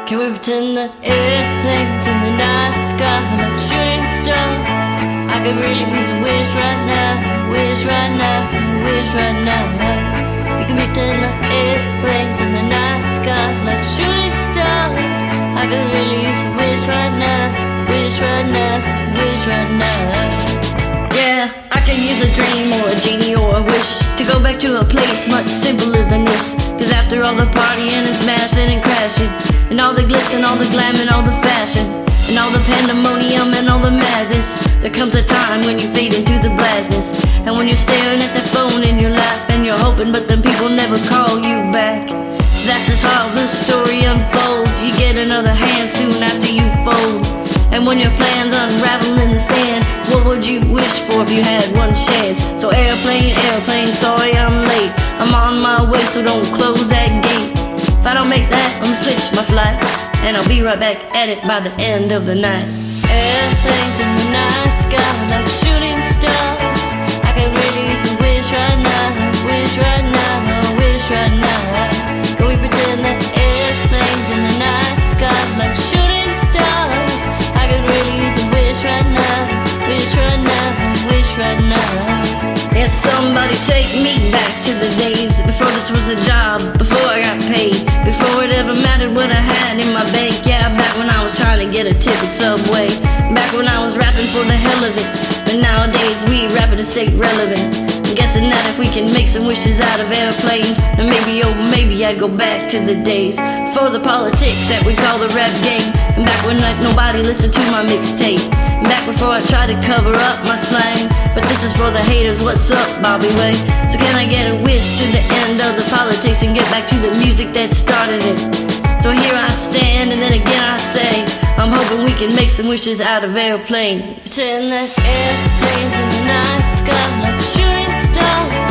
Can we pretend that airplanes in the night sky like shooting stars? I could really use a wish right now, wish right now, wish right now. We can pretend that airplanes in the night sky like shooting stars. I could really use a wish right now, wish right now, wish right now. Yeah, I could use a dream or a genie or a wish to go back to a place much simpler than this. Cause after all the partying and smashing and crashing, and all the glitz and all the glam and all the fashion, and all the pandemonium and all the madness, there comes a time when you fade into the blackness. And when you're staring at that phone in your lap and you're hoping but then people never call you back. That's just how the story unfolds. You get another hand soon after you fold. And when your plans unravel in the sand, what would you wish for if you had one chance? So airplane, airplane, sorry I'm late. I'm on my way, so don't close that gate. If I don't make that, I'm gonna switch my flight, and I'll be right back at it by the end of the night. Airplanes in the night sky like shooting stars. I could really use a wish right now, wish right now, wish right now. Can we pretend that airplanes in the night sky like shooting stars? I could really use a wish right now, wish right now, wish right now. Yeah, somebody take me back to the days before this was a job, before I got paid, before it ever mattered what I had in my bank. Yeah, back when I was trying to get a tip at Subway, back when I was rapping for the hell of it. But nowadays we rapping to stay relevant. I'm guessing that if we can make some wishes out of airplanes, then maybe, oh maybe I'd go back to the days before the politics that we call the rap game, and back when like nobody listened to my mixtape, and back before I tried to cover up my slang. But this is for the haters, what's up, Bobby Way? So can I get a wish to the end of the politics and get back to the music that started it? So here I stand and then again I say, I'm hoping we can make some wishes out of airplanes. Pretend that airplanes in the night sky like shooting stars.